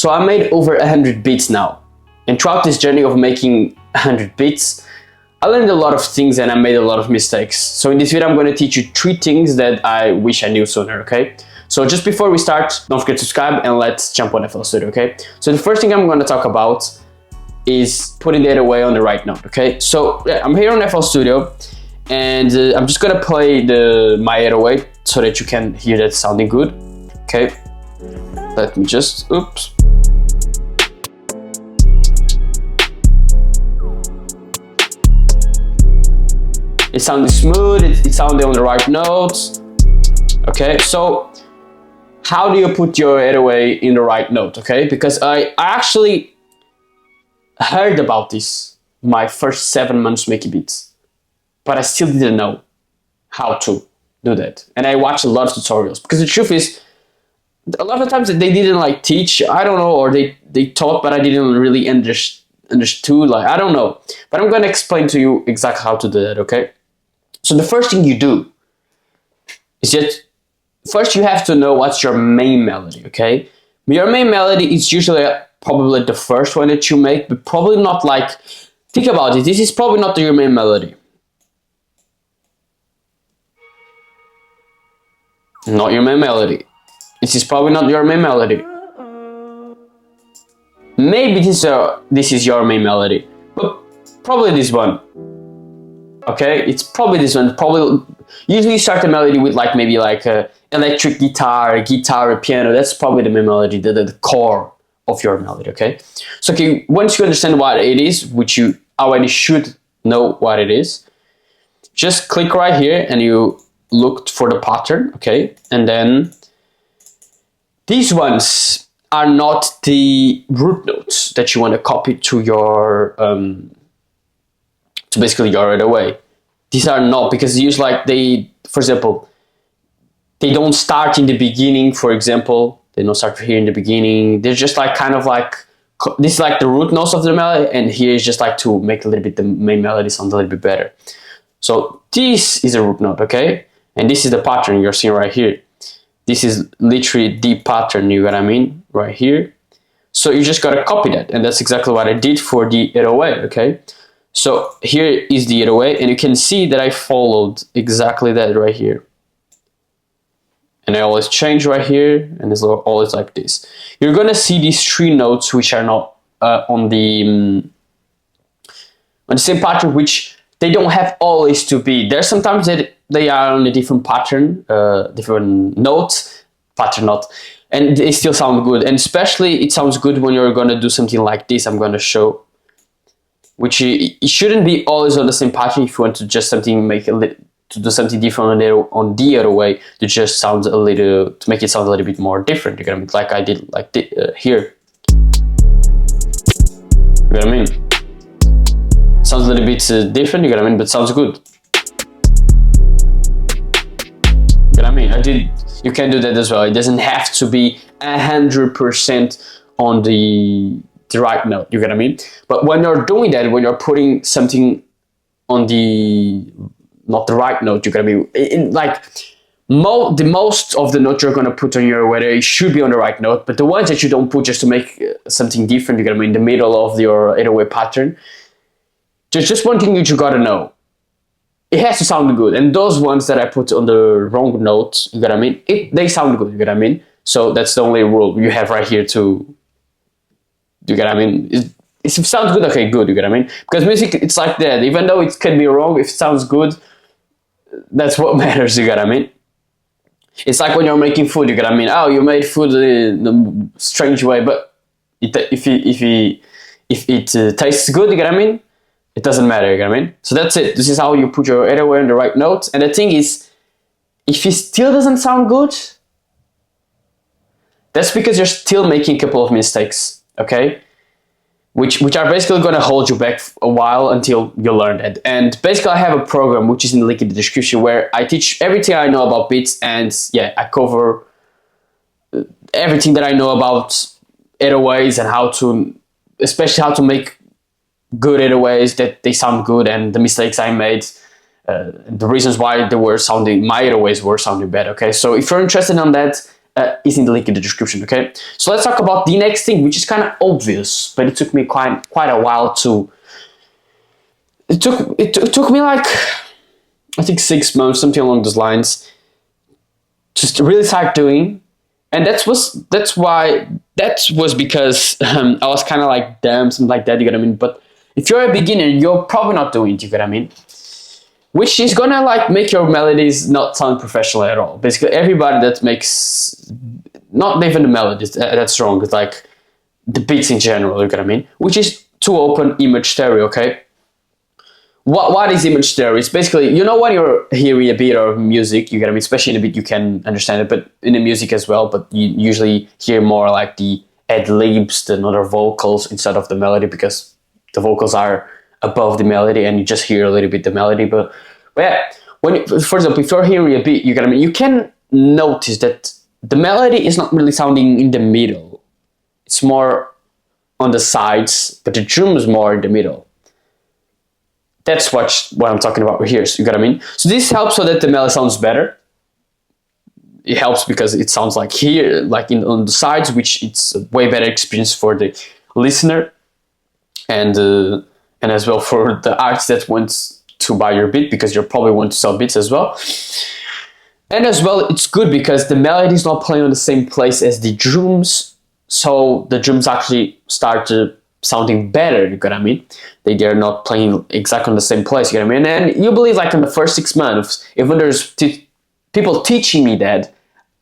So I made over 100 beats now. And throughout this journey of making 100 beats, I learned a lot of things and I made a lot of mistakes. So in this video, I'm going to teach you 3 things that I wish I knew sooner, okay? So just before we start, don't forget to subscribe and let's jump on FL Studio, okay? So the first thing I'm going to talk about is putting the 808 on the right note, okay? So yeah, I'm here on FL Studio and I'm just going to play my 808 so that you can hear that sounding good, okay? Let me just, oops. It sounded smooth, it sounded on the right notes. Okay, so how do you put your 808 in the right note, okay? Because I actually heard about this my first 7 months making beats, but I still didn't know how to do that. And I watched a lot of tutorials because the truth is, a lot of times they didn't like teach, I don't know, or they taught, but I didn't really understood, like, I don't know. But I'm gonna explain to you exactly how to do that, okay? So the first thing you do is just, first you have to know what's your main melody, okay? Your main melody is usually probably the first one that you make, but probably not like, think about it, this is probably not your main melody. Not your main melody. This is probably not your main melody. Maybe this is your main melody, but probably this one. Okay, it's probably this one. Probably usually you start the melody with like maybe like a electric guitar, a piano. That's probably the main melody, the core of your melody. Okay, so okay, once you understand what it is, which you already should know what it is, just click right here and you look for the pattern. Okay, and then these ones are not the root notes that you want to copy to your to basically your 808. These are not, because usually like for example, they don't start in the beginning, for example. They don't start here in the beginning. They're just like kind of like, this is like the root notes of the melody, and here is just like to make a little bit the main melody sound a little bit better. So this is a root note, okay? And this is the pattern you're seeing right here. This is literally the pattern, you know what I mean, right here. So you just gotta copy that, and that's exactly what I did for the 808, okay? So here is the 808, and you can see that I followed exactly that right here. And I always change right here, and it's always like this. You're gonna see these 3 notes which are not on the same pattern, which they don't have always to be. There's sometimes that they are on a different pattern, different notes, pattern note, and they still sound good. And especially it sounds good when you're gonna do something like this. I'm gonna show, which it shouldn't be always on the same pattern. If you want to just something to do something different on the 808, to just sound a little, to make it sound a little bit more different. You know what I mean? Like I did, like here. You know what I mean? Sounds a little bit different, you know what I mean, but sounds good. You know what I mean? You can do that as well. It doesn't have to be 100% on the right note, you know what I mean? But when you're doing that, when you're putting something on not the right note, you know what I mean? Like, the most of the notes you're going to put on your 808 should be on the right note, but the ones that you don't put just to make something different, you know what I mean, in the middle of your 808 pattern, just one thing that you gotta know, it has to sound good. And those ones that I put on the wrong notes, you know what I mean, they sound good, you know what I mean? So that's the only rule you have right here to, you know what I mean? If it sounds good, okay, good, you know what I mean? Because music, it's like that. Even though it can be wrong, if it sounds good, that's what matters, you know what I mean? It's like when you're making food, you know what I mean? Oh, you made food in a strange way, but if it tastes good, you know what I mean? It doesn't matter, you know what I mean? So that's it. This is how you put your 808 on the right notes. And the thing is, if it still doesn't sound good, that's because you're still making a couple of mistakes, okay? Which are basically going to hold you back a while until you learn it. And basically I have a program, which is in the link in the description, where I teach everything I know about beats, and yeah, I cover everything that I know about 808s and especially how to make good 808s that they sound good, and the mistakes I made, the reasons why my 808s were sounding bad, okay? So if you're interested in that, is in the link in the description. Okay, so let's talk about the next thing, which is kind of obvious, but it took me quite a while to. It took me like, I think 6 months, something along those lines, just to really start doing. And that was because I was kind of like, damn, something like that, you get what I mean? But if you're a beginner, you're probably not doing it, you get what I mean? Which is gonna like make your melodies not sound professional at all. Basically, everybody that makes, not even the melodies, that's wrong, it's like the beats in general, you get what I mean? Which is to open image stereo, okay? What is image stereo? It's basically, you know, when you're hearing a beat of music, you get, I mean, especially in a beat you can understand it, but in the music as well, but you usually hear more like the ad-libs, the other vocals instead of the melody, because the vocals are above the melody and you just hear a little bit the melody. But yeah, for example, if you're hearing a beat, you get, I mean, you can notice that the melody is not really sounding in the middle. It's more on the sides, but the drum is more in the middle. That's what I'm talking about here. So you got what I mean? So this helps so that the melody sounds better. It helps because it sounds like here, like on the sides, which it's a way better experience for the listener, and as well for the artist that wants to buy your beat, because you probably want to sell beats as well. And as well, it's good because the melody is not playing on the same place as the drums, so the drums actually start sounding better, you get what I mean? They're not playing exactly on the same place, you get what I mean? And you believe like in the first 6 months, even there's people teaching me that,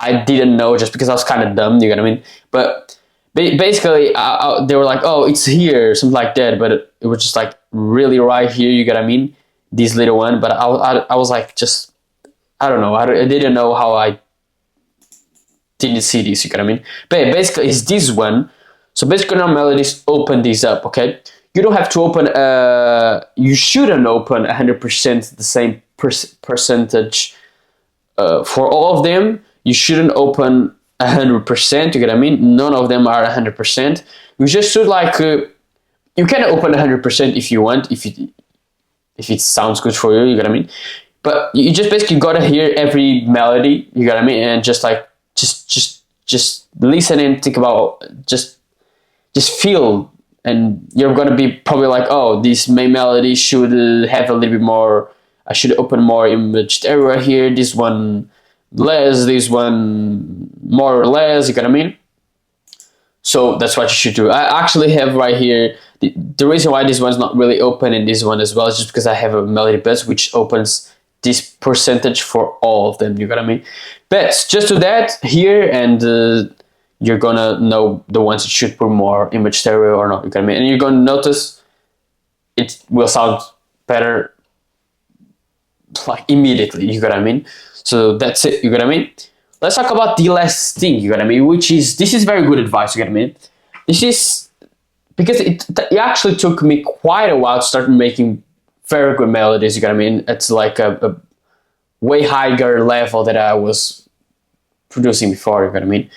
I didn't know just because I was kind of dumb, you get what I mean? But basically, they were like, oh, it's here, something like that, but it was just like really right here, you get what I mean? This little one, but I was like, just, I don't know, I didn't know how I didn't see this, you get what I mean? But basically, it's this one. So basically now melodies open these up, okay? You don't have to open, you shouldn't open 100% the same percentage for all of them. You shouldn't open 100%, you get what I mean? None of them are 100%. You just should like, you can open 100% if you want, if it sounds good for you, you get what I mean? But you just basically gotta hear every melody, you get what I mean? And just like, just listen and think about, just feel, and you're gonna be probably like, oh, this main melody should have a little bit more, I should open more image area here, this one less, this one more or less, you get what I mean? So that's what you should do. I actually have right here, the reason why this one's not really open and this one as well is just because I have a melody bus which opens this percentage for all of them, you get what I mean? But just do that here, and you're gonna know the ones that should put more image stereo or not, you get what I mean? And you're gonna notice it will sound better like immediately, you get what I mean? So that's it, you get what I mean? Let's talk about the last thing, you get what I mean? Which is, this is very good advice, you get what I mean? This is, because it actually took me quite a while to start making very good melodies, you get what I mean? It's like a way higher level that I was producing before, you get what I mean?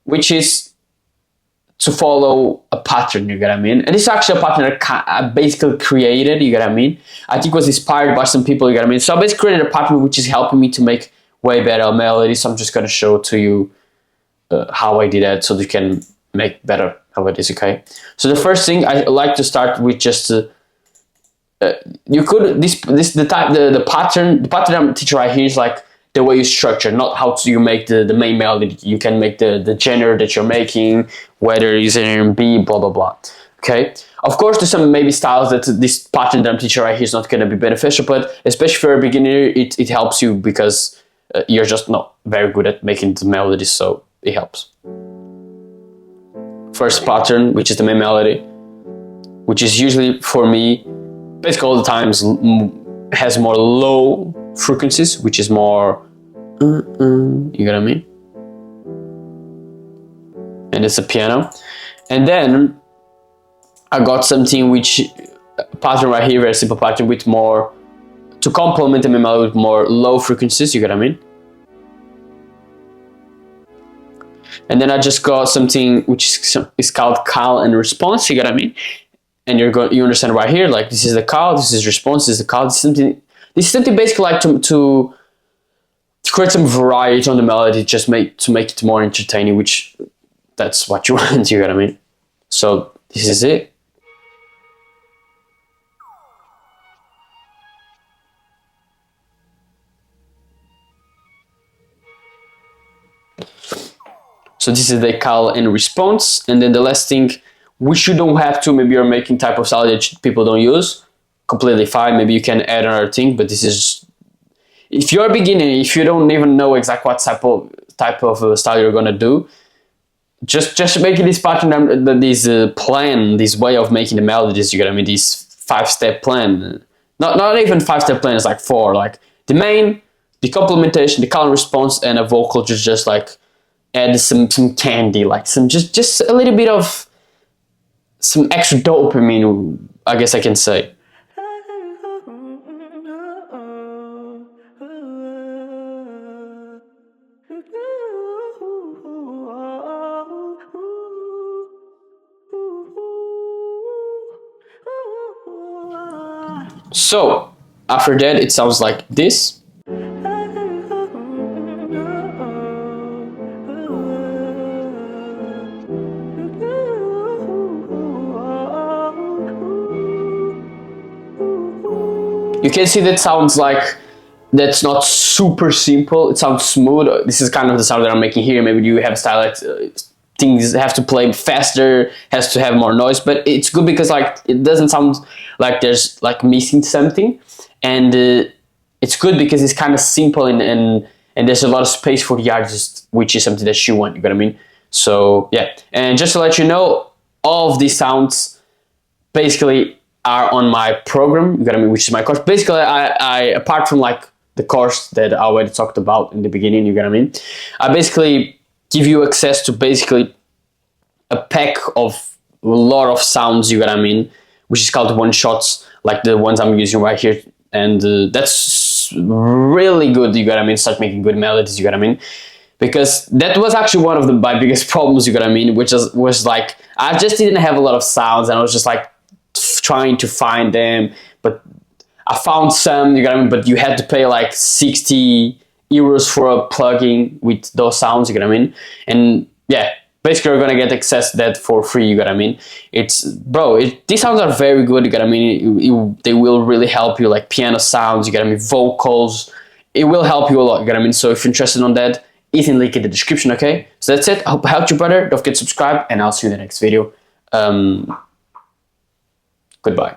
Which is to follow a pattern, you get what I mean? And this is actually a pattern that I basically created, you get what I mean? I think it was inspired by some people, you get what I mean? So I basically created a pattern which is helping me to make way better melodies. So I'm just gonna show to you how I did that so you can make better melodies, okay? So the first thing, I like to start with just, you could, the pattern I'm teaching right here is like, the way you structure, not how you make the main melody. You can make the genre that you're making, whether it's in B, blah, blah, blah. Okay? Of course, there's some maybe styles that this pattern that I'm teaching right here is not going to be beneficial, but especially for a beginner, it helps you because you're just not very good at making the melodies, so it helps. First pattern, which is the main melody, which is usually, for me, basically all the times, has more low frequencies, which is more you get what I mean? And it's a piano. And then I got something which pattern right here, very simple pattern with more, to complement the melody with more low frequencies, you get what I mean? And then I just got something which is called call and response, you get what I mean? And you understand right here, like this is the call, this is response, this is the call, this is something basically like to create some variety on the melody, just to make it more entertaining, which that's what you want, you get what I mean? So this is it. So this is the call and response. And then the last thing, which you don't have to, maybe you're making type of style that people don't use, completely fine. Maybe you can add another thing, but this is, if you're a beginner, if you don't even know exactly what type of style you're gonna do, just making this pattern, this plan, this way of making the melodies, you get what I mean, this 5-step plan. Not even 5-step plan, it's like 4, like the main, the complementation, the call and response, and a vocal, just like add some candy, like some just a little bit of some extra dopamine, I guess I can say. So after that, it sounds like this. You can see that sounds like, that's not super simple, it sounds smooth. This is kind of the sound that I'm making here. Maybe you have style that things have to play faster, has to have more noise, but it's good because like it doesn't sound like there's like missing something, and it's good because it's kind of simple, and there's a lot of space for the artist, which is something that you want, you know what I mean? So yeah, and just to let you know, all of these sounds basically are on my program, you know what I mean, which is my course. Basically, I apart from like the course that I already talked about in the beginning, you know what I mean, I basically give you access to basically a pack of a lot of sounds, you know what I mean, which is called one shots, like the ones I'm using right here, and that's really good, you know what I mean, start making good melodies, you know what I mean, because that was actually one of my biggest problems, you know what I mean, which was like, I just didn't have a lot of sounds, and I was just like trying to find them, but I found some, you know what I mean, but you had to pay like 60 euros for a plugin with those sounds, you know what I mean, and yeah, basically you're gonna get access to that for free, you know what I mean. It's, bro, these sounds are very good, you know what I mean, they will really help you, like piano sounds, you know what I mean, vocals, it will help you a lot, you know what I mean, so if you're interested on that, it's in link in the description, okay? So that's it, I hope I helped you, brother, don't forget to subscribe, and I'll see you in the next video. Goodbye.